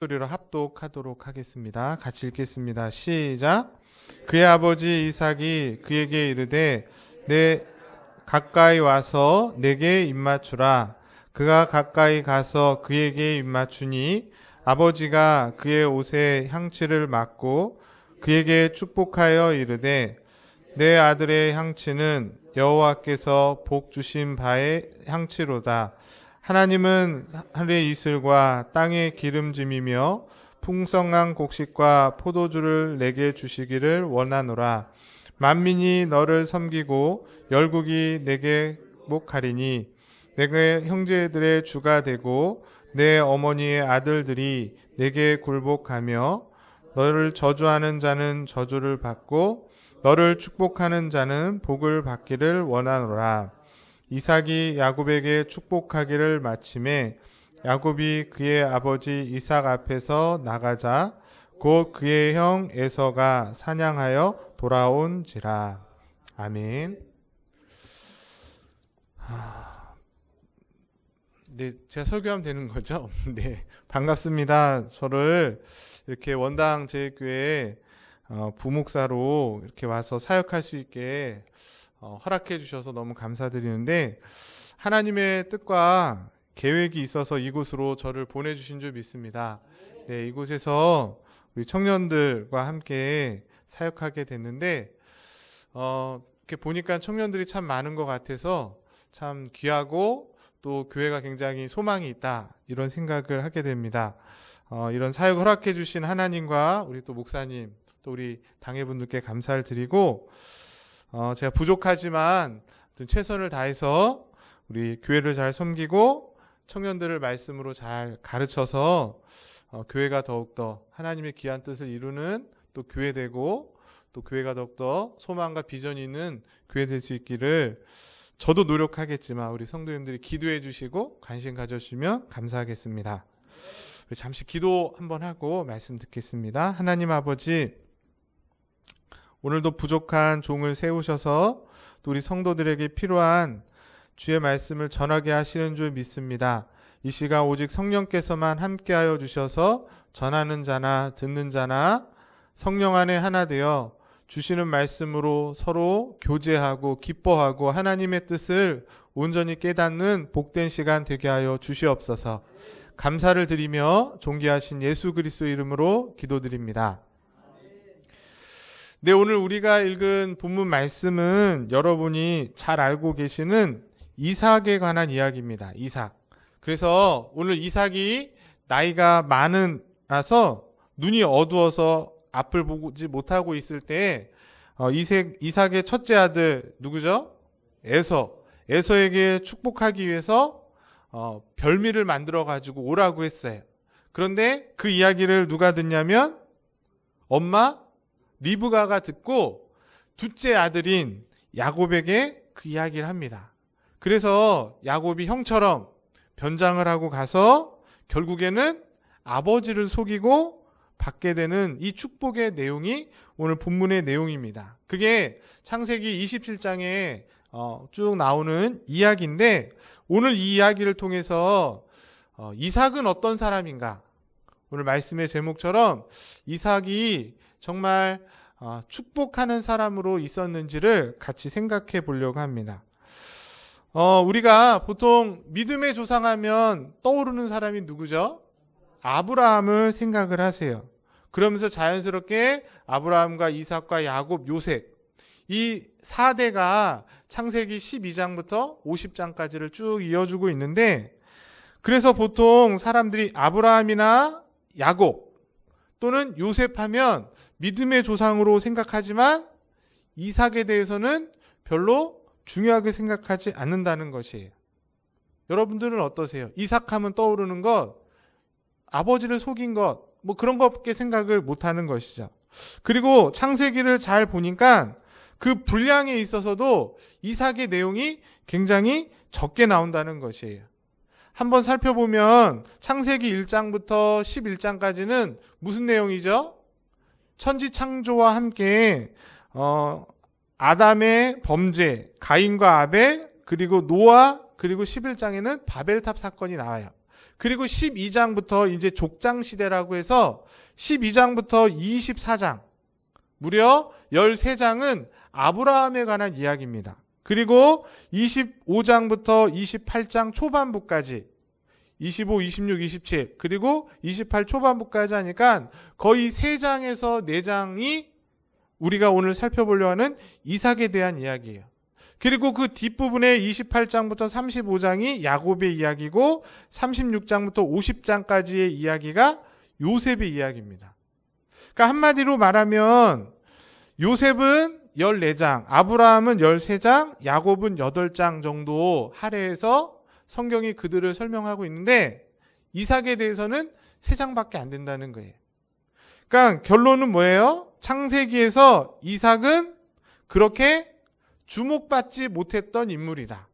소리로 합독하도록 하겠습니다. 같이 읽겠습니다. 시작. 그의 아버지 이삭이 그에게 이르되 내 가까이 와서 내게 입맞추라. 그가 가까이 가서 그에게 입맞추니 아버지가 그의 옷에 향취를 맡고 그에게 축복하여 이르되 내 아들의 향취는 여호와께서 복 주신 바의 향취로다. 하나님은 하늘의 이슬과 땅의 기름짐이며 풍성한 곡식과 포도주를 내게 주시기를 원하노라. 만민이 너를 섬기고 열국이 내게 복하리니 내게 형제들의 주가 되고 내 어머니의 아들들이 내게 굴복하며 너를 저주하는 자는 저주를 받고 너를 축복하는 자는 복을 받기를 원하노라. 이삭이 야곱에게 축복하기를 마침에 야곱이 그의 아버지 이삭 앞에서 나가자 곧 그의 형 에서가 사냥하여 돌아온지라. 아멘. 네, 제가 설교하면 되는 거죠? 네, 반갑습니다. 저를 이렇게 원당 제일교회 부목사로 이렇게 와서 사역할 수 있게 허락해 주셔서 너무 감사드리는데, 하나님의 뜻과 계획이 있어서 이곳으로 저를 보내주신 줄 믿습니다. 네, 이곳에서 우리 청년들과 함께 사역하게 됐는데, 이렇게 보니까 청년들이 참 많은 것 같아서 참 귀하고 또 교회가 굉장히 소망이 있다, 이런 생각을 하게 됩니다. 이런 사역 허락해 주신 하나님과 우리 또 목사님, 또 우리 당회분들께 감사를 드리고, 제가 부족하지만 최선을 다해서 우리 교회를 잘 섬기고 청년들을 말씀으로 잘 가르쳐서 교회가 더욱더 하나님의 귀한 뜻을 이루는 또 교회 되고, 또 교회가 더욱더 소망과 비전이 있는 교회 될 수 있기를 저도 노력하겠지만 우리 성도님들이 기도해 주시고 관심 가져주시면 감사하겠습니다. 우리 잠시 기도 한번 하고 말씀 듣겠습니다. 하나님 아버지, 오늘도 부족한 종을 세우셔서 또 우리 성도들에게 필요한 주의 말씀을 전하게 하시는 줄 믿습니다. 이 시간 오직 성령께서만 함께하여 주셔서 전하는 자나 듣는 자나 성령 안에 하나 되어 주시는 말씀으로 서로 교제하고 기뻐하고 하나님의 뜻을 온전히 깨닫는 복된 시간 되게 하여 주시옵소서. 감사를 드리며 존귀하신 예수 그리스도 이름으로 기도드립니다. 네, 오늘 우리가 읽은 본문 말씀은 여러분이 잘 알고 계시는 이삭에 관한 이야기입니다. 이삭. 그래서 오늘 이삭이 나이가 많아서 눈이 어두워서 앞을 보지 못하고 있을 때 이삭의 첫째 아들 누구죠? 에서에게 축복하기 위해서 별미를 만들어 가지고 오라고 했어요. 그런데 그 이야기를 누가 듣냐면 엄마 리브가가 듣고 둘째 아들인 야곱에게 그 이야기를 합니다. 그래서 야곱이 형처럼 변장을 하고 가서 결국에는 아버지를 속이고 받게 되는 이 축복의 내용이 오늘 본문의 내용입니다. 그게 창세기 27장에 쭉 나오는 이야기인데, 오늘 이 이야기를 통해서 이삭은 어떤 사람인가, 오늘 말씀의 제목처럼 이삭이 정말 축복하는 사람으로 있었는지를 같이 생각해 보려고 합니다. 우리가 보통 믿음의 조상하면 떠오르는 사람이 누구죠? 아브라함을 생각을 하세요. 그러면서 자연스럽게 아브라함과 이삭과 야곱, 요셉, 이 4대가 창세기 12장부터 50장까지를 쭉 이어주고 있는데, 그래서 보통 사람들이 아브라함이나 야곱 또는 요셉 하면 믿음의 조상으로 생각하지만 이삭에 대해서는 별로 중요하게 생각하지 않는다는 것이에요. 여러분들은 어떠세요? 이삭하면 떠오르는 것, 아버지를 속인 것, 뭐 그런 것밖에 생각을 못하는 것이죠. 그리고 창세기를 잘 보니까 그 분량에 있어서도 이삭의 내용이 굉장히 적게 나온다는 것이에요. 한번 살펴보면 창세기 1장부터 11장까지는 무슨 내용이죠? 천지 창조와 함께 아담의 범죄, 가인과 아벨, 그리고 노아, 그리고 11장에는 바벨탑 사건이 나와요. 그리고 12장부터 이제 족장 시대라고 해서 12장부터 24장, 무려 13장은 아브라함에 관한 이야기입니다. 그리고 25장부터 28장 초반부까지 25, 26, 27 그리고 28 초반부까지 하니까 거의 3장에서 4장이 우리가 오늘 살펴보려고 하는 이삭에 대한 이야기예요. 그리고 그 뒷부분에 28장부터 35장이 야곱의 이야기고 36장부터 50장까지의 이야기가 요셉의 이야기입니다. 그러니까 한마디로 말하면 요셉은 14장, 아브라함은 13장, 야곱은 8장 정도 할애해서 성경이 그들을 설명하고 있는데 이삭에 대해서는 3장밖에 안 된다는 거예요. 그러니까 결론은 뭐예요? 창세기에서 이삭은 그렇게 주목받지 못했던 인물이다.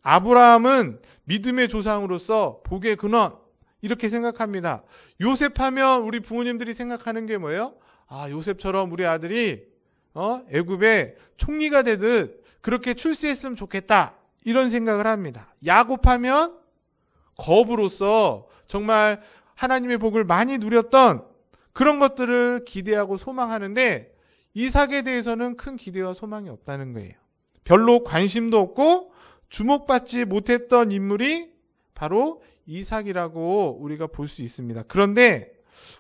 아브라함은 믿음의 조상으로서 복의 근원 이렇게 생각합니다. 요셉하면 우리 부모님들이 생각하는 게 뭐예요? 아, 요셉처럼 우리 아들이 애굽의 총리가 되듯 그렇게 출세했으면 좋겠다 이런 생각을 합니다. 야곱하면 거부로서 정말 하나님의 복을 많이 누렸던 그런 것들을 기대하고 소망하는데 이삭에 대해서는 큰 기대와 소망이 없다는 거예요. 별로 관심도 없고 주목받지 못했던 인물이 바로 이삭이라고 우리가 볼 수 있습니다. 그런데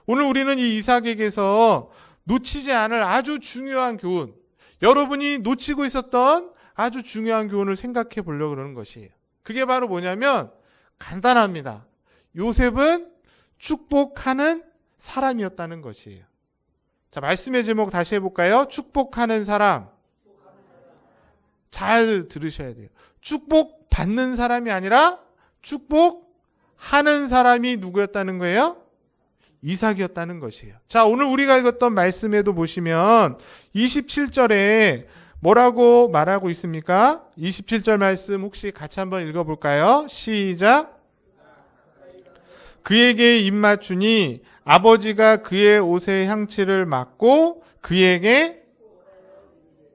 오늘 우리는 이 이삭에게서 놓치지 않을 아주 중요한 교훈, 여러분이 놓치고 있었던 아주 중요한 교훈을 생각해 보려고 그러는 것이에요. 그게 바로 뭐냐면 간단합니다. 요셉은 축복하는 사람이었다는 것이에요. 자, 말씀의 제목 다시 해볼까요? 축복하는 사람. 잘 들으셔야 돼요. 축복받는 사람이 아니라 축복하는 사람이 누구였다는 거예요? 이삭이었다는 것이에요. 자, 오늘 우리가 읽었던 말씀에도 보시면 27절에 뭐라고 말하고 있습니까? 27절 말씀 혹시 같이 한번 읽어볼까요? 시작. 그에게 입맞추니 아버지가 그의 옷의 향취를 맡고 그에게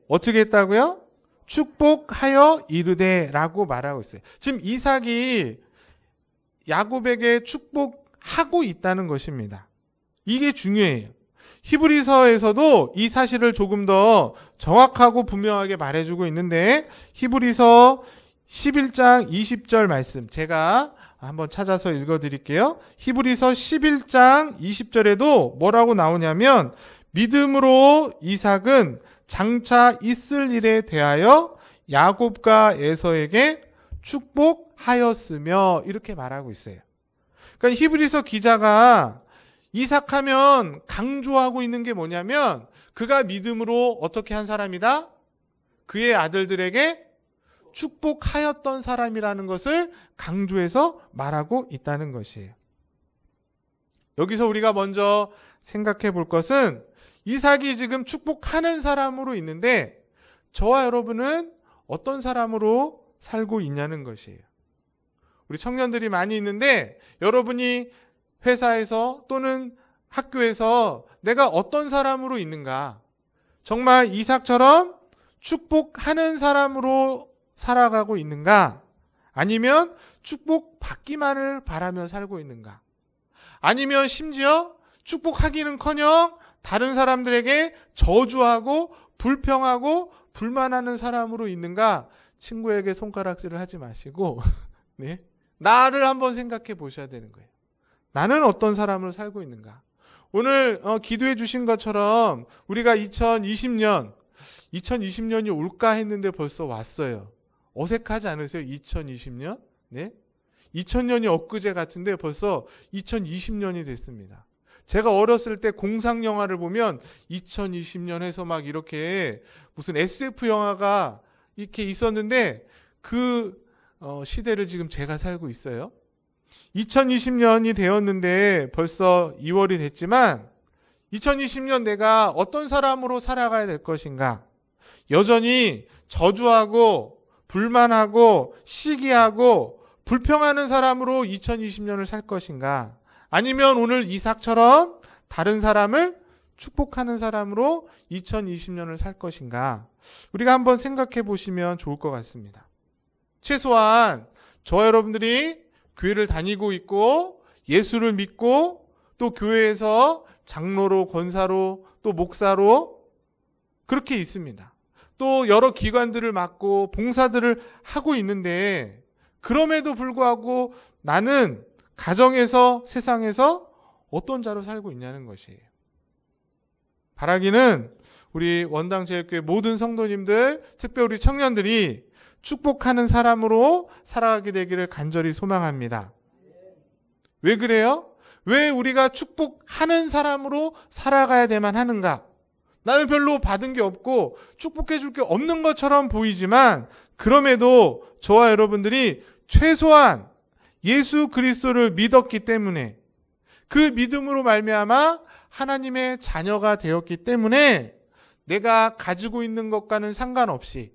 어떻게 했다고요? 축복하여 이르되 라고 말하고 있어요. 지금 이삭이 야곱에게 축복하고 있다는 것입니다. 이게 중요해요. 히브리서에서도 이 사실을 조금 더 정확하고 분명하게 말해주고 있는데 히브리서 11장 20절 말씀 제가 한번 찾아서 읽어드릴게요. 히브리서 11장 20절에도 뭐라고 나오냐면 믿음으로 이삭은 장차 있을 일에 대하여 야곱과 에서에게 축복하였으며 이렇게 말하고 있어요. 그러니까 히브리서 기자가 이삭하면 강조하고 있는 게 뭐냐면 그가 믿음으로 어떻게 한 사람이다? 그의 아들들에게 축복하였던 사람이라는 것을 강조해서 말하고 있다는 것이에요. 여기서 우리가 먼저 생각해 볼 것은 이삭이 지금 축복하는 사람으로 있는데 저와 여러분은 어떤 사람으로 살고 있냐는 것이에요. 우리 청년들이 많이 있는데 여러분이 회사에서 또는 학교에서 내가 어떤 사람으로 있는가? 정말 이삭처럼 축복하는 사람으로 살아가고 있는가? 아니면 축복받기만을 바라며 살고 있는가? 아니면 심지어 축복하기는커녕 다른 사람들에게 저주하고 불평하고 불만하는 사람으로 있는가? 친구에게 손가락질을 하지 마시고 네? 나를 한번 생각해 보셔야 되는 거예요. 나는 어떤 사람으로 살고 있는가? 오늘 기도해 주신 것처럼 우리가 2020년이 올까 했는데 벌써 왔어요. 어색하지 않으세요? 2020년? 네? 2000년이 엊그제 같은데 벌써 2020년이 됐습니다. 제가 어렸을 때 공상 영화를 보면 2020년 해서 막 이렇게 무슨 SF 영화가 이렇게 있었는데 그 시대를 지금 제가 살고 있어요. 2020년이 되었는데 벌써 2월이 됐지만 2020년 내가 어떤 사람으로 살아가야 될 것인가? 여전히 저주하고 불만하고 시기하고 불평하는 사람으로 2020년을 살 것인가? 아니면 오늘 이삭처럼 다른 사람을 축복하는 사람으로 2020년을 살 것인가? 우리가 한번 생각해 보시면 좋을 것 같습니다. 최소한 저와 여러분들이 교회를 다니고 있고 예수를 믿고 또 교회에서 장로로, 권사로, 또 목사로 그렇게 있습니다. 또 여러 기관들을 맡고 봉사들을 하고 있는데 그럼에도 불구하고 나는 가정에서 세상에서 어떤 자로 살고 있냐는 것이에요. 바라기는 우리 원당제일교회 모든 성도님들, 특별히 우리 청년들이 축복하는 사람으로 살아가게 되기를 간절히 소망합니다. 왜 그래요? 왜 우리가 축복하는 사람으로 살아가야 되만 하는가? 나는 별로 받은 게 없고 축복해 줄 게 없는 것처럼 보이지만 그럼에도 저와 여러분들이 최소한 예수 그리스도를 믿었기 때문에 그 믿음으로 말미암아 하나님의 자녀가 되었기 때문에 내가 가지고 있는 것과는 상관없이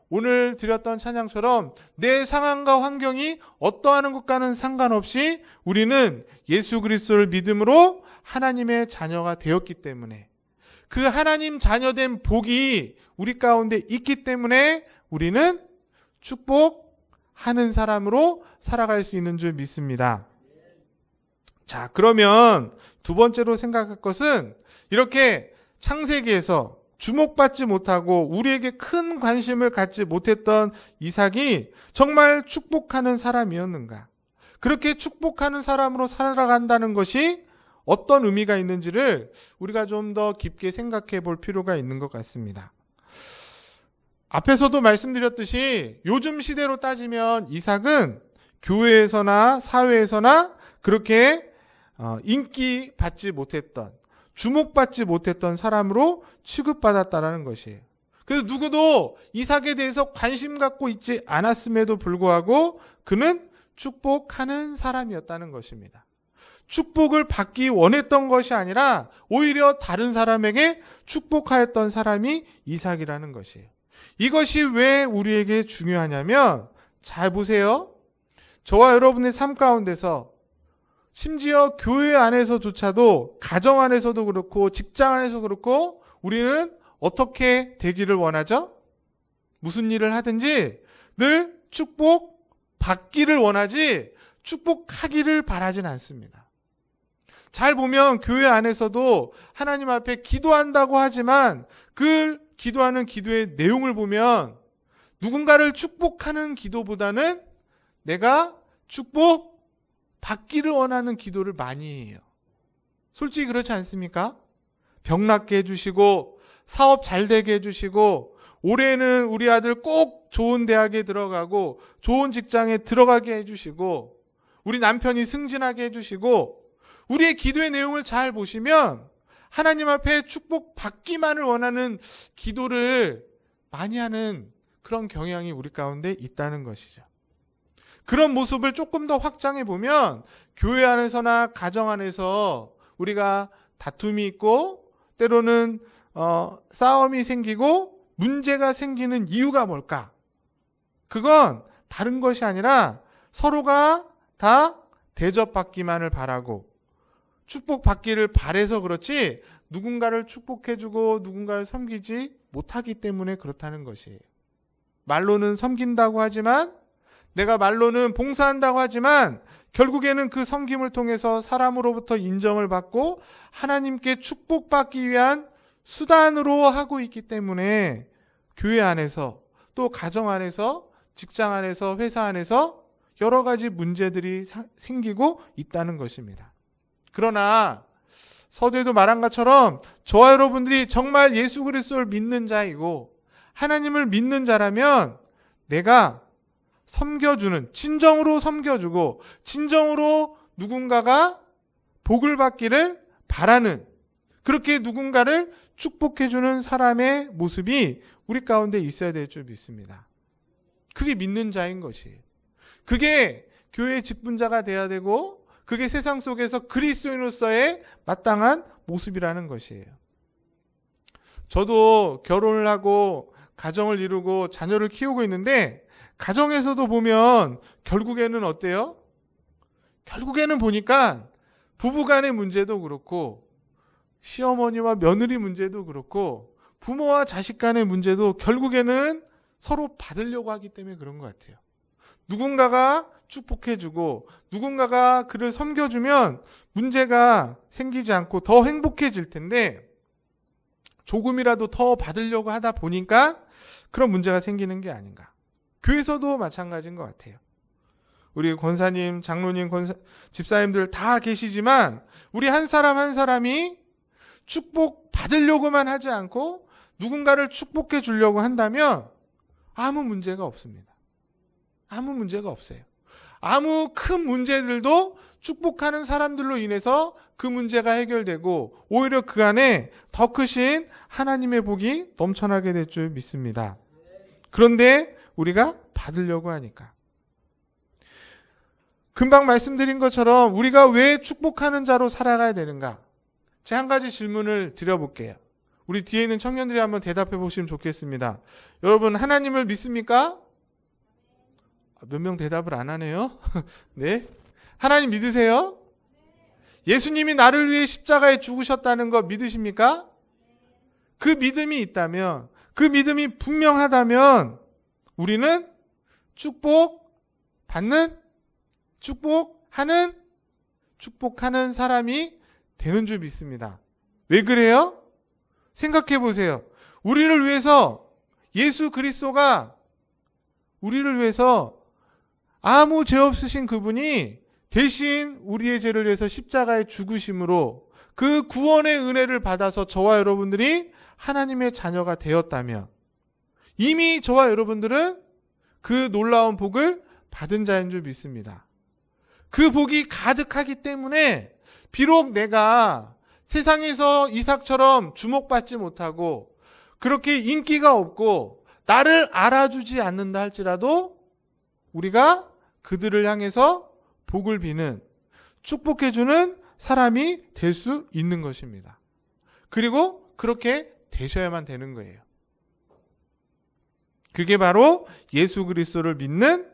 오늘 드렸던 찬양처럼 내 상황과 환경이 어떠하는 것과는 상관없이 우리는 예수 그리스도를 믿음으로 하나님의 자녀가 되었기 때문에 그 하나님 자녀된 복이 우리 가운데 있기 때문에 우리는 축복하는 사람으로 살아갈 수 있는 줄 믿습니다. 자, 그러면 두 번째로 생각할 것은 이렇게 창세기에서 주목받지 못하고 우리에게 큰 관심을 갖지 못했던 이삭이 정말 축복하는 사람이었는가? 그렇게 축복하는 사람으로 살아간다는 것이 어떤 의미가 있는지를 우리가 좀 더 깊게 생각해 볼 필요가 있는 것 같습니다. 앞에서도 말씀드렸듯이 요즘 시대로 따지면 이삭은 교회에서나 사회에서나 그렇게 인기 받지 못했던, 주목받지 못했던 사람으로 취급받았다는 것이에요. 그래서 누구도 이삭에 대해서 관심 갖고 있지 않았음에도 불구하고 그는 축복하는 사람이었다는 것입니다. 축복을 받기 원했던 것이 아니라 오히려 다른 사람에게 축복하였던 사람이 이삭이라는 것이에요. 이것이 왜 우리에게 중요하냐면 잘 보세요. 저와 여러분의 삶 가운데서 심지어 교회 안에서조차도 가정 안에서도 그렇고 직장 안에서 그렇고 우리는 어떻게 되기를 원하죠? 무슨 일을 하든지 늘 축복 받기를 원하지 축복하기를 바라진 않습니다. 잘 보면 교회 안에서도 하나님 앞에 기도한다고 하지만 그 기도하는 기도의 내용을 보면 누군가를 축복하는 기도보다는 내가 축복 받기를 원하는 기도를 많이 해요. 솔직히 그렇지 않습니까? 병 낫게 해주시고 사업 잘 되게 해주시고 올해는 우리 아들 꼭 좋은 대학에 들어가고 좋은 직장에 들어가게 해주시고 우리 남편이 승진하게 해주시고 우리의 기도의 내용을 잘 보시면 하나님 앞에 축복 받기만을 원하는 기도를 많이 하는 그런 경향이 우리 가운데 있다는 것이죠. 그런 모습을 조금 더 확장해 보면 교회 안에서나 가정 안에서 우리가 다툼이 있고 때로는 싸움이 생기고 문제가 생기는 이유가 뭘까? 그건 다른 것이 아니라 서로가 다 대접받기만을 바라고 축복받기를 바래서 그렇지 누군가를 축복해주고 누군가를 섬기지 못하기 때문에 그렇다는 것이에요. 말로는 섬긴다고 하지만 내가 말로는 봉사한다고 하지만 결국에는 그 섬김을 통해서 사람으로부터 인정을 받고 하나님께 축복받기 위한 수단으로 하고 있기 때문에 교회 안에서 또 가정 안에서 직장 안에서 회사 안에서 여러 가지 문제들이 생기고 있다는 것입니다. 그러나 서두에도 말한 것처럼 저와 여러분들이 정말 예수 그리스도를 믿는 자이고 하나님을 믿는 자라면 내가 섬겨주는, 진정으로 섬겨주고 진정으로 누군가가 복을 받기를 바라는 그렇게 누군가를 축복해주는 사람의 모습이 우리 가운데 있어야 될 줄 믿습니다. 그게 믿는 자인 것이에요. 그게 교회의 직분자가 돼야 되고 그게 세상 속에서 그리스도인으로서의 마땅한 모습이라는 것이에요. 저도 결혼을 하고 가정을 이루고 자녀를 키우고 있는데 가정에서도 보면 결국에는 어때요? 결국에는 보니까 부부간의 문제도 그렇고 시어머니와 며느리 문제도 그렇고 부모와 자식 간의 문제도 결국에는 서로 받으려고 하기 때문에 그런 것 같아요. 누군가가 축복해주고 누군가가 그를 섬겨주면 문제가 생기지 않고 더 행복해질 텐데 조금이라도 더 받으려고 하다 보니까 그런 문제가 생기는 게 아닌가. 교회에서도 마찬가지인 것 같아요. 우리 권사님, 장로님, 집사님들 다 계시지만 우리 한 사람 한 사람이 축복 받으려고만 하지 않고 누군가를 축복해 주려고 한다면 아무 문제가 없습니다. 아무 문제가 없어요. 아무 큰 문제들도 축복하는 사람들로 인해서 그 문제가 해결되고 오히려 그 안에 더 크신 하나님의 복이 넘쳐나게 될 줄 믿습니다. 그런데 우리가 받으려고 하니까. 금방 말씀드린 것처럼 우리가 왜 축복하는 자로 살아가야 되는가? 제가 한 가지 질문을 드려볼게요. 우리 뒤에 있는 청년들이 한번 대답해 보시면 좋겠습니다. 여러분, 하나님을 믿습니까? 몇 명 대답을 안 하네요. 네. 하나님 믿으세요? 예수님이 나를 위해 십자가에 죽으셨다는 거 믿으십니까? 그 믿음이 있다면, 그 믿음이 분명하다면 우리는 축복하는 사람이 되는 줄 믿습니다. 왜 그래요? 생각해 보세요. 우리를 위해서 예수 그리스도가 우리를 위해서 아무 죄 없으신 그분이 대신 우리의 죄를 위해서 십자가에 죽으심으로 그 구원의 은혜를 받아서 저와 여러분들이 하나님의 자녀가 되었다면 이미 저와 여러분들은 그 놀라운 복을 받은 자인 줄 믿습니다. 그 복이 가득하기 때문에 비록 내가 세상에서 이삭처럼 주목받지 못하고 그렇게 인기가 없고 나를 알아주지 않는다 할지라도 우리가 그들을 향해서 복을 비는 축복해주는 사람이 될 수 있는 것입니다. 그리고 그렇게 되셔야만 되는 거예요. 그게 바로 예수 그리스도를 믿는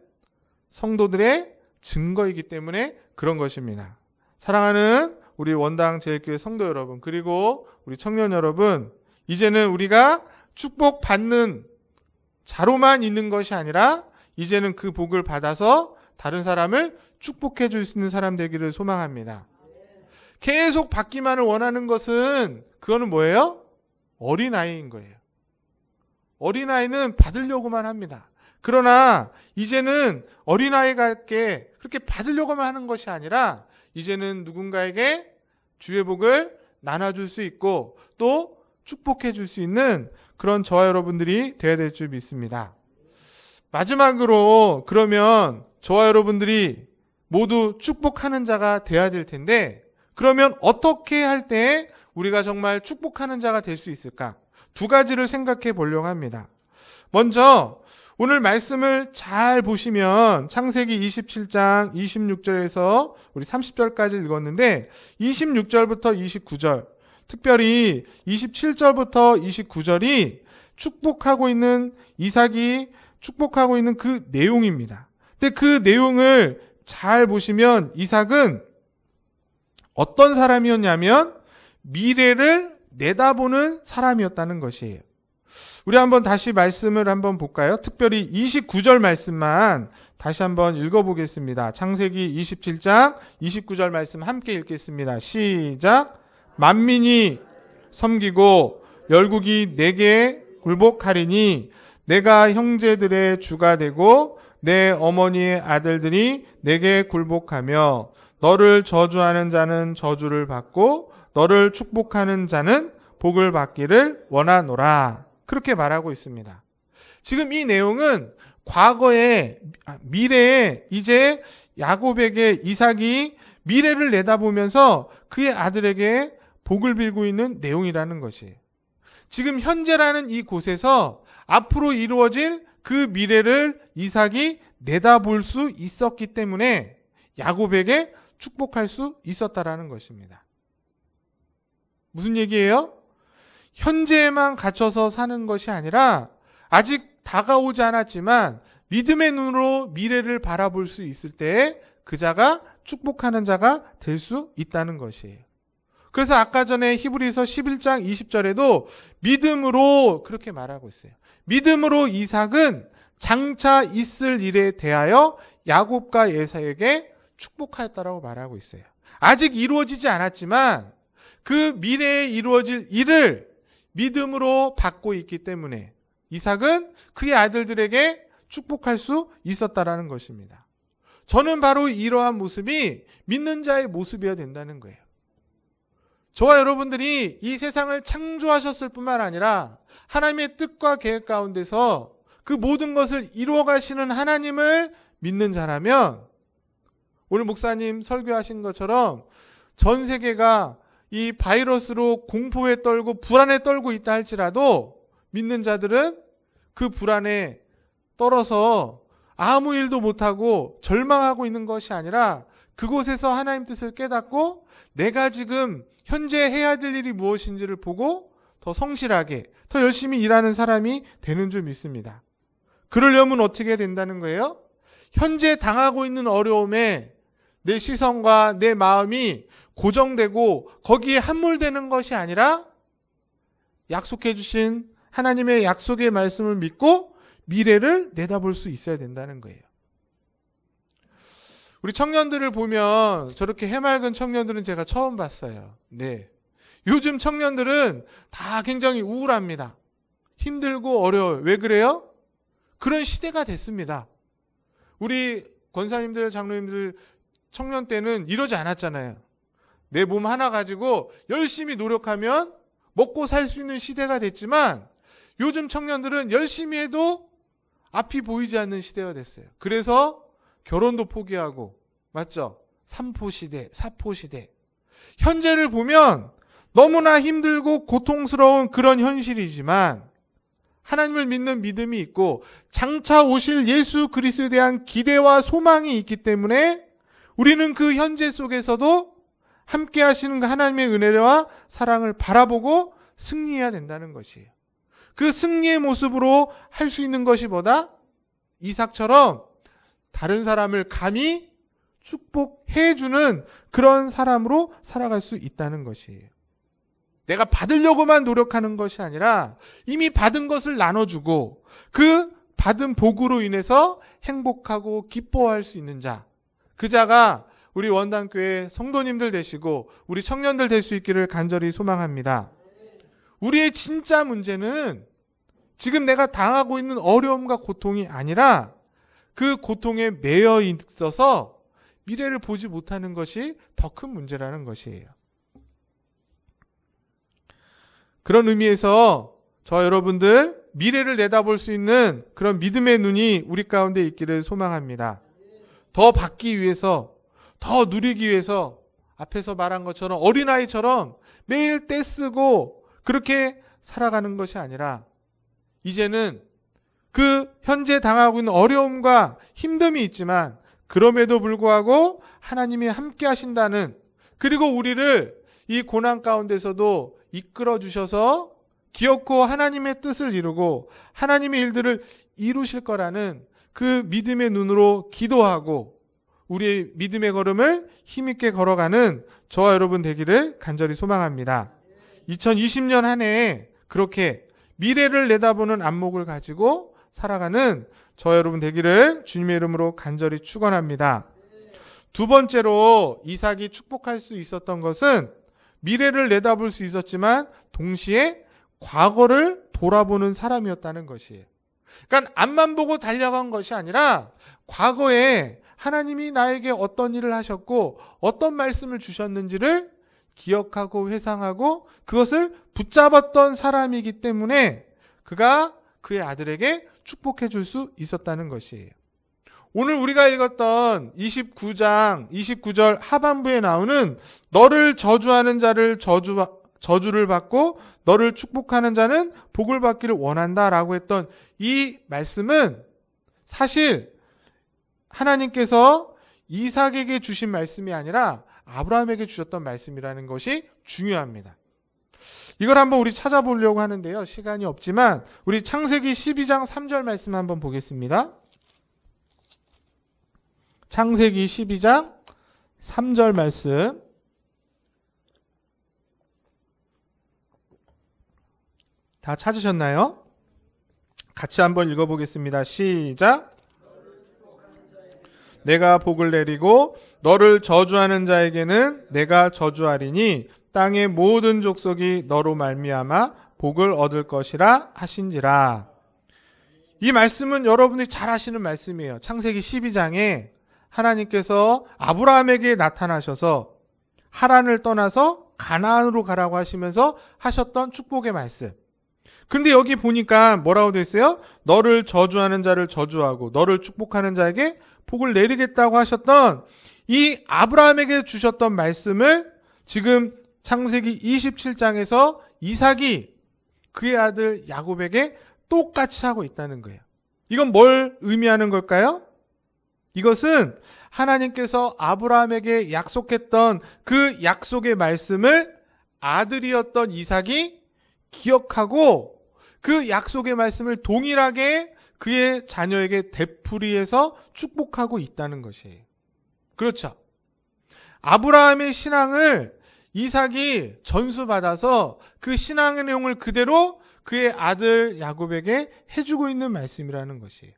성도들의 증거이기 때문에 그런 것입니다. 사랑하는 우리 원당 제일교회 성도 여러분, 그리고 우리 청년 여러분, 이제는 우리가 축복받는 자로만 있는 것이 아니라 이제는 그 복을 받아서 다른 사람을 축복해 줄 수 있는 사람 되기를 소망합니다. 계속 받기만을 원하는 것은 그거는 뭐예요? 어린아이인 거예요. 어린아이는 받으려고만 합니다. 그러나 이제는 어린아이가 그렇게 받으려고만 하는 것이 아니라 이제는 누군가에게 주의 복을 나눠줄 수 있고 또 축복해 줄 수 있는 그런 저와 여러분들이 되어야 될 줄 믿습니다. 마지막으로 그러면 저와 여러분들이 모두 축복하는 자가 되어야 될 텐데 그러면 어떻게 할 때 우리가 정말 축복하는 자가 될 수 있을까? 두 가지를 생각해 보려고 합니다. 먼저 오늘 말씀을 잘 보시면 창세기 27장 26절에서 우리 30절까지 읽었는데 26절부터 29절, 특별히 27절부터 29절이 축복하고 있는 이삭이 축복하고 있는 그 내용입니다. 근데 그 내용을 잘 보시면 이삭은 어떤 사람이었냐면 미래를 내다보는 사람이었다는 것이에요. 우리 한번 다시 말씀을 한번 볼까요? 특별히 29절 말씀만 다시 한번 읽어보겠습니다. 창세기 27장 29절 말씀 함께 읽겠습니다. 시작. 만민이 섬기고 열국이 내게 굴복하리니 내가 형제들의 주가 되고 내 어머니의 아들들이 내게 굴복하며 너를 저주하는 자는 저주를 받고 너를 축복하는 자는 복을 받기를 원하노라. 그렇게 말하고 있습니다. 지금 이 내용은 과거에 미래에 이제 야곱에게 이삭이 미래를 내다보면서 그의 아들에게 복을 빌고 있는 내용이라는 것이에요. 지금 현재라는 이 곳에서 앞으로 이루어질 그 미래를 이삭이 내다볼 수 있었기 때문에 야곱에게 축복할 수 있었다라는 것입니다. 무슨 얘기예요? 현재에만 갇혀서 사는 것이 아니라 아직 다가오지 않았지만 믿음의 눈으로 미래를 바라볼 수 있을 때에 그 자가 축복하는 자가 될 수 있다는 것이에요. 그래서 아까 전에 히브리서 11장 20절에도 믿음으로 그렇게 말하고 있어요. 믿음으로 이삭은 장차 있을 일에 대하여 야곱과 에사에게 축복하였다라고 말하고 있어요. 아직 이루어지지 않았지만 그 미래에 이루어질 일을 믿음으로 받고 있기 때문에 이삭은 그의 아들들에게 축복할 수 있었다라는 것입니다. 저는 바로 이러한 모습이 믿는 자의 모습이어야 된다는 거예요. 저와 여러분들이 이 세상을 창조하셨을 뿐만 아니라 하나님의 뜻과 계획 가운데서 그 모든 것을 이루어 가시는 하나님을 믿는 자라면 오늘 목사님 설교하신 것처럼 전 세계가 이 바이러스로 공포에 떨고 불안에 떨고 있다 할지라도 믿는 자들은 그 불안에 떨어서 아무 일도 못하고 절망하고 있는 것이 아니라 그곳에서 하나님 뜻을 깨닫고 내가 지금 현재 해야 될 일이 무엇인지를 보고 더 성실하게 더 열심히 일하는 사람이 되는 줄 믿습니다. 그러려면 어떻게 된다는 거예요? 현재 당하고 있는 어려움에 내 시선과 내 마음이 고정되고 거기에 함몰되는 것이 아니라 약속해 주신 하나님의 약속의 말씀을 믿고 미래를 내다볼 수 있어야 된다는 거예요. 우리 청년들을 보면 저렇게 해맑은 청년들은 제가 처음 봤어요. 네. 요즘 청년들은 다 굉장히 우울합니다. 힘들고 어려워요. 왜 그래요? 그런 시대가 됐습니다. 우리 권사님들, 장로님들 청년 때는 이러지 않았잖아요. 내 몸 하나 가지고 열심히 노력하면 먹고 살 수 있는 시대가 됐지만 요즘 청년들은 열심히 해도 앞이 보이지 않는 시대가 됐어요. 그래서 결혼도 포기하고, 맞죠? 3포 시대, 4포 시대. 현재를 보면 너무나 힘들고 고통스러운 그런 현실이지만 하나님을 믿는 믿음이 있고 장차 오실 예수 그리스도에 대한 기대와 소망이 있기 때문에 우리는 그 현재 속에서도 함께 하시는 하나님의 은혜와 사랑을 바라보고 승리해야 된다는 것이에요. 그 승리의 모습으로 할 수 있는 것이 뭐다? 이삭처럼 다른 사람을 감히 축복해주는 그런 사람으로 살아갈 수 있다는 것이에요. 내가 받으려고만 노력하는 것이 아니라 이미 받은 것을 나눠주고 그 받은 복으로 인해서 행복하고 기뻐할 수 있는 자, 그 자가 우리 원당교회 성도님들 되시고 우리 청년들 될 수 있기를 간절히 소망합니다. 우리의 진짜 문제는 지금 내가 당하고 있는 어려움과 고통이 아니라 그 고통에 매여 있어서 미래를 보지 못하는 것이 더 큰 문제라는 것이에요. 그런 의미에서 저와 여러분들 미래를 내다볼 수 있는 그런 믿음의 눈이 우리 가운데 있기를 소망합니다. 더 받기 위해서, 더 누리기 위해서 앞에서 말한 것처럼 어린아이처럼 매일 떼쓰고 그렇게 살아가는 것이 아니라 이제는 그 현재 당하고 있는 어려움과 힘듦이 있지만 그럼에도 불구하고 하나님이 함께 하신다는, 그리고 우리를 이 고난 가운데서도 이끌어 주셔서 기어코 하나님의 뜻을 이루고 하나님의 일들을 이루실 거라는 그 믿음의 눈으로 기도하고 우리의 믿음의 걸음을 힘있게 걸어가는 저와 여러분 되기를 간절히 소망합니다. 2020년 한 해에 그렇게 미래를 내다보는 안목을 가지고 살아가는 저와 여러분 되기를 주님의 이름으로 간절히 축원합니다. 두 번째로 이삭이 축복할 수 있었던 것은 미래를 내다볼 수 있었지만 동시에 과거를 돌아보는 사람이었다는 것이에요. 그러니까 앞만 보고 달려간 것이 아니라 과거에 하나님이 나에게 어떤 일을 하셨고 어떤 말씀을 주셨는지를 기억하고 회상하고 그것을 붙잡았던 사람이기 때문에 그가 그의 아들에게 축복해 줄 수 있었다는 것이에요. 오늘 우리가 읽었던 29장 29절 하반부에 나오는 너를 저주하는 자를 저주를 받고 너를 축복하는 자는 복을 받기를 원한다라고 했던 이 말씀은 사실 하나님께서 이삭에게 주신 말씀이 아니라 아브라함에게 주셨던 말씀이라는 것이 중요합니다. 이걸 한번 우리 찾아보려고 하는데요. 시간이 없지만 우리 창세기 12장 3절 말씀 한번 보겠습니다. 창세기 12장 3절 말씀. 다 찾으셨나요? 같이 한번 읽어보겠습니다. 시작. 내가 복을 내리고 너를 저주하는 자에게는 내가 저주하리니 땅의 모든 족속이 너로 말미암아 복을 얻을 것이라 하신지라. 이 말씀은 여러분이 잘 아시는 말씀이에요. 창세기 12장에 하나님께서 아브라함에게 나타나셔서 하란을 떠나서 가나안으로 가라고 하시면서 하셨던 축복의 말씀. 근데 여기 보니까 뭐라고 되어 있어요? 너를 저주하는 자를 저주하고 너를 축복하는 자에게 복을 내리겠다고 하셨던 이 아브라함에게 주셨던 말씀을 지금 창세기 27장에서 이삭이 그의 아들 야곱에게 똑같이 하고 있다는 거예요. 이건 뭘 의미하는 걸까요? 이것은 하나님께서 아브라함에게 약속했던 그 약속의 말씀을 아들이었던 이삭이 기억하고 그 약속의 말씀을 동일하게 그의 자녀에게 되풀이해서 축복하고 있다는 것이에요. 그렇죠. 아브라함의 신앙을 이삭이 전수받아서 그 신앙의 내용을 그대로 그의 아들 야곱에게 해주고 있는 말씀이라는 것이에요.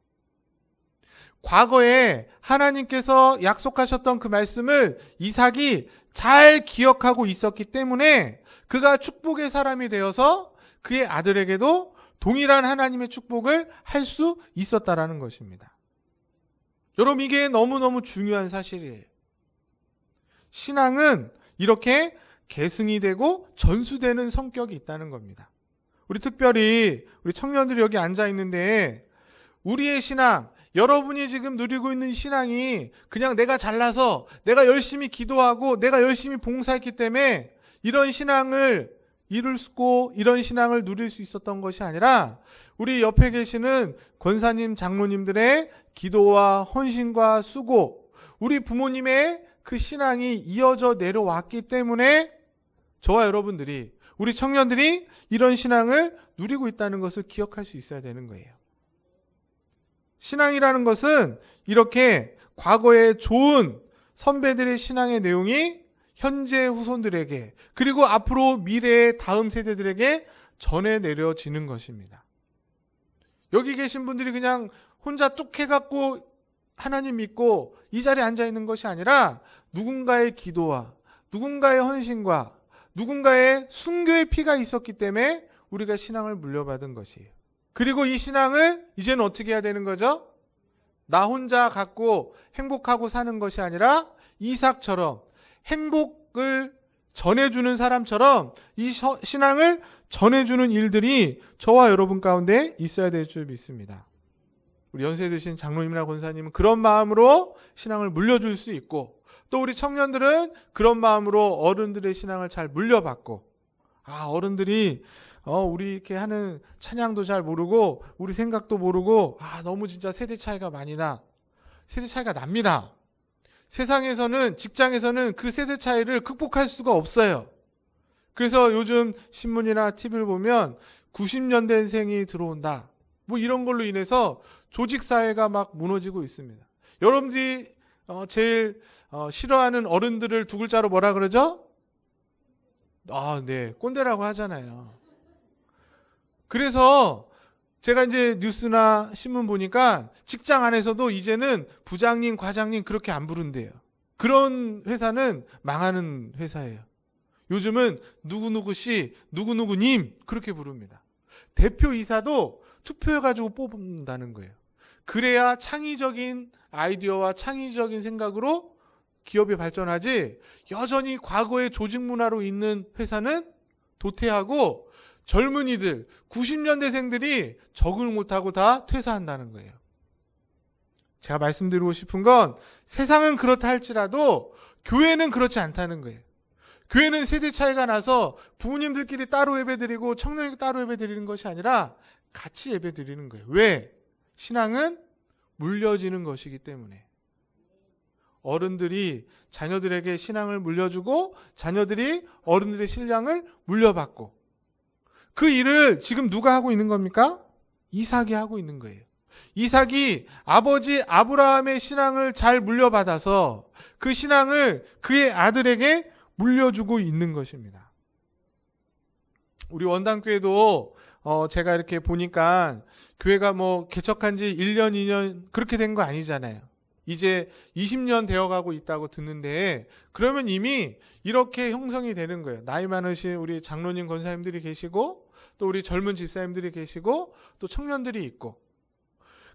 과거에 하나님께서 약속하셨던 그 말씀을 이삭이 잘 기억하고 있었기 때문에 그가 축복의 사람이 되어서 그의 아들에게도 동일한 하나님의 축복을 할 수 있었다라는 것입니다. 여러분, 이게 너무너무 중요한 사실이에요. 신앙은 이렇게 계승이 되고 전수되는 성격이 있다는 겁니다. 우리 특별히 우리 청년들이 여기 앉아 있는데 우리의 신앙, 여러분이 지금 누리고 있는 신앙이 그냥 내가 잘나서 내가 열심히 기도하고 내가 열심히 봉사했기 때문에 이런 신앙을 이룰 수 있고 이런 신앙을 누릴 수 있었던 것이 아니라 우리 옆에 계시는 권사님, 장로님들의 기도와 헌신과 수고, 우리 부모님의 그 신앙이 이어져 내려왔기 때문에 저와 여러분들이, 우리 청년들이 이런 신앙을 누리고 있다는 것을 기억할 수 있어야 되는 거예요. 신앙이라는 것은 이렇게 과거의 좋은 선배들의 신앙의 내용이 현재 후손들에게 그리고 앞으로 미래의 다음 세대들에게 전해 내려지는 것입니다. 여기 계신 분들이 그냥 혼자 뚝 해갖고 하나님 믿고 이 자리에 앉아 있는 것이 아니라 누군가의 기도와 누군가의 헌신과 누군가의 순교의 피가 있었기 때문에 우리가 신앙을 물려받은 것이에요. 그리고 이 신앙을 이제는 어떻게 해야 되는 거죠? 나 혼자 갖고 행복하고 사는 것이 아니라 이삭처럼 행복을 전해주는 사람처럼 이 신앙을 전해주는 일들이 저와 여러분 가운데 있어야 될 줄 믿습니다. 우리 연세 드신 장로님이나 권사님은 그런 마음으로 신앙을 물려줄 수 있고, 또 우리 청년들은 그런 마음으로 어른들의 신앙을 잘 물려받고, 어른들이 우리 이렇게 하는 찬양도 잘 모르고 우리 생각도 모르고 너무 진짜 세대 차이가 많이 나. 세대 차이가 납니다. 세상에서는, 직장에서는 그 세대 차이를 극복할 수가 없어요. 그래서 요즘 신문이나 TV를 보면 90년대생이 들어온다, 뭐 이런 걸로 인해서 조직사회가 막 무너지고 있습니다. 여러분들이 제일 싫어하는 어른들을 두 글자로 뭐라 그러죠? 네, 꼰대라고 하잖아요. 그래서 제가 이제 뉴스나 신문 보니까 직장 안에서도 이제는 부장님, 과장님 그렇게 안 부른대요. 그런 회사는 망하는 회사예요. 요즘은 누구누구씨, 누구누구님 그렇게 부릅니다. 대표이사도 투표해가지고 뽑는다는 거예요. 그래야 창의적인 아이디어와 창의적인 생각으로 기업이 발전하지, 여전히 과거의 조직 문화로 있는 회사는 도태하고 젊은이들, 90년대생들이 적응을 못하고 다 퇴사한다는 거예요. 제가 말씀드리고 싶은 건 세상은 그렇다 할지라도 교회는 그렇지 않다는 거예요. 교회는 세대 차이가 나서 부모님들끼리 따로 예배드리고 청년들끼리 따로 예배드리는 것이 아니라 같이 예배드리는 거예요. 왜? 신앙은 물려지는 것이기 때문에. 어른들이 자녀들에게 신앙을 물려주고 자녀들이 어른들의 신앙을 물려받고, 그 일을 지금 누가 하고 있는 겁니까? 이삭이 하고 있는 거예요. 이삭이 아버지 아브라함의 신앙을 잘 물려받아서 그 신앙을 그의 아들에게 물려주고 있는 것입니다. 우리 원당교회도 제가 이렇게 보니까 교회가 뭐 개척한 지 1년, 2년 그렇게 된 거 아니잖아요. 이제 20년 되어가고 있다고 듣는데 그러면 이미 이렇게 형성이 되는 거예요. 나이 많으신 우리 장로님 권사님들이 계시고 또 우리 젊은 집사님들이 계시고 또 청년들이 있고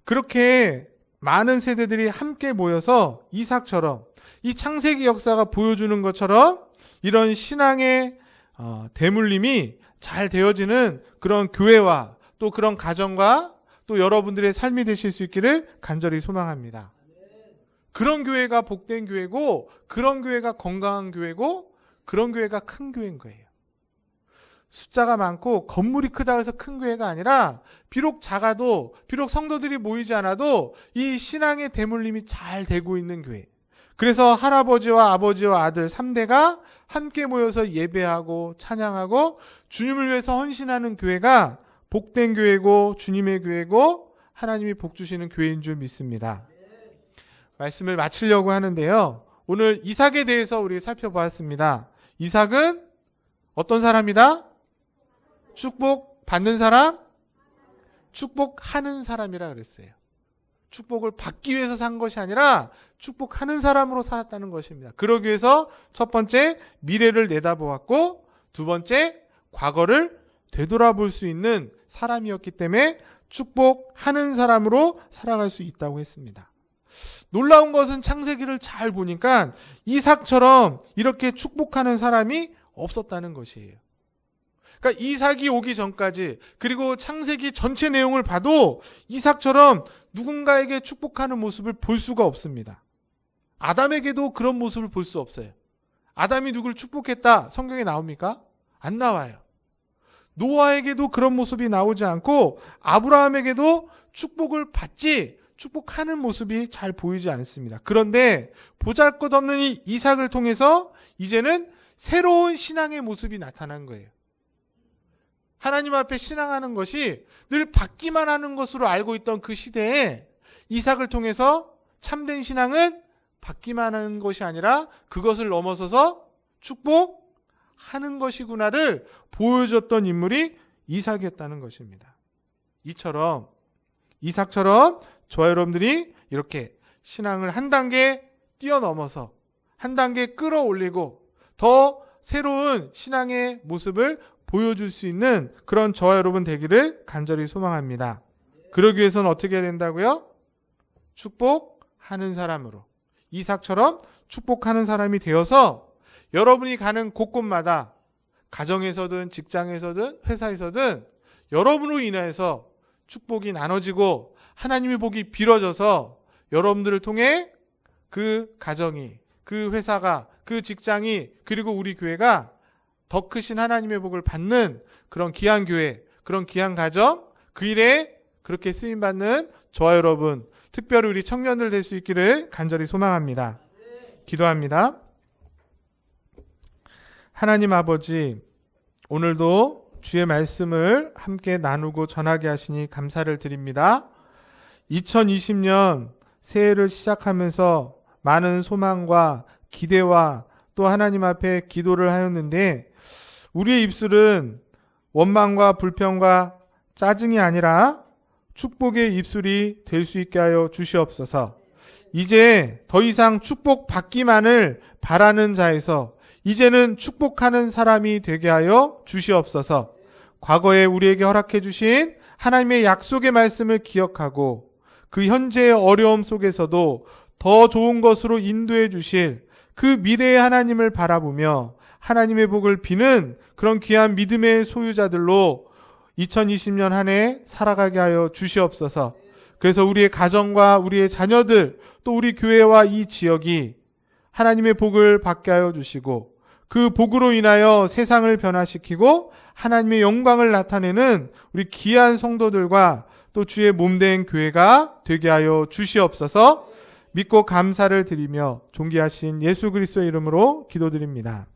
그렇게 많은 세대들이 함께 모여서 이삭처럼 이 창세기 역사가 보여주는 것처럼 이런 신앙의 대물림이 잘 되어지는 그런 교회와 또 그런 가정과 또 여러분들의 삶이 되실 수 있기를 간절히 소망합니다. 그런 교회가 복된 교회고 그런 교회가 건강한 교회고 그런 교회가 큰 교회인 거예요. 숫자가 많고 건물이 크다 해서 큰 교회가 아니라 비록 작아도 비록 성도들이 모이지 않아도 이 신앙의 대물림이 잘 되고 있는 교회. 그래서 할아버지와 아버지와 아들 3대가 함께 모여서 예배하고 찬양하고 주님을 위해서 헌신하는 교회가 복된 교회고 주님의 교회고 하나님이 복 주시는 교회인 줄 믿습니다. 말씀을 마치려고 하는데요. 오늘 이삭에 대해서 우리 살펴보았습니다. 이삭은 어떤 사람이다? 축복 받는 사람? 축복하는 사람이라 그랬어요. 축복을 받기 위해서 산 것이 아니라 축복하는 사람으로 살았다는 것입니다. 그러기 위해서 첫 번째 미래를 내다보았고 두 번째 과거를 되돌아볼 수 있는 사람이었기 때문에 축복하는 사람으로 살아갈 수 있다고 했습니다. 놀라운 것은 창세기를 잘 보니까 이삭처럼 이렇게 축복하는 사람이 없었다는 것이에요. 그러니까 이삭이 오기 전까지 그리고 창세기 전체 내용을 봐도 이삭처럼 누군가에게 축복하는 모습을 볼 수가 없습니다. 아담에게도 그런 모습을 볼 수 없어요. 아담이 누굴 축복했다 성경에 나옵니까? 안 나와요. 노아에게도 그런 모습이 나오지 않고 아브라함에게도 축복을 받지 축복하는 모습이 잘 보이지 않습니다. 그런데 보잘것없는 이 이삭을 통해서 이제는 새로운 신앙의 모습이 나타난 거예요. 하나님 앞에 신앙하는 것이 늘 받기만 하는 것으로 알고 있던 그 시대에 이삭을 통해서 참된 신앙은 받기만 하는 것이 아니라 그것을 넘어서서 축복하는 것이구나를 보여줬던 인물이 이삭이었다는 것입니다. 이삭처럼 저와 여러분들이 이렇게 신앙을 한 단계 뛰어넘어서 한 단계 끌어올리고 더 새로운 신앙의 모습을 보여줄 수 있는 그런 저와 여러분 되기를 간절히 소망합니다. 그러기 위해서는 어떻게 해야 된다고요? 축복하는 사람으로 이삭처럼 축복하는 사람이 되어서 여러분이 가는 곳곳마다 가정에서든 직장에서든 회사에서든 여러분으로 인해서 축복이 나눠지고 하나님의 복이 빌어져서 여러분들을 통해 그 가정이, 그 회사가, 그 직장이 그리고 우리 교회가 더 크신 하나님의 복을 받는 그런 귀한 교회, 그런 귀한 가정, 그 일에 그렇게 쓰임받는 저와 여러분, 특별히 우리 청년들 될 수 있기를 간절히 소망합니다. 기도합니다. 하나님 아버지, 오늘도 주의 말씀을 함께 나누고 전하게 하시니 감사를 드립니다. 2020년 새해를 시작하면서 많은 소망과 기대와 또 하나님 앞에 기도를 하였는데 우리의 입술은 원망과 불평과 짜증이 아니라 축복의 입술이 될 수 있게 하여 주시옵소서. 이제 더 이상 축복받기만을 바라는 자에서 이제는 축복하는 사람이 되게 하여 주시옵소서. 과거에 우리에게 허락해 주신 하나님의 약속의 말씀을 기억하고 그 현재의 어려움 속에서도 더 좋은 것으로 인도해 주실 그 미래의 하나님을 바라보며 하나님의 복을 비는 그런 귀한 믿음의 소유자들로 2020년 한 해 살아가게 하여 주시옵소서. 그래서 우리의 가정과 우리의 자녀들 또 우리 교회와 이 지역이 하나님의 복을 받게 하여 주시고 그 복으로 인하여 세상을 변화시키고 하나님의 영광을 나타내는 우리 귀한 성도들과 또 주의 몸된 교회가 되게 하여 주시옵소서. 믿고 감사를 드리며 존귀하신 예수 그리스도의 이름으로 기도드립니다.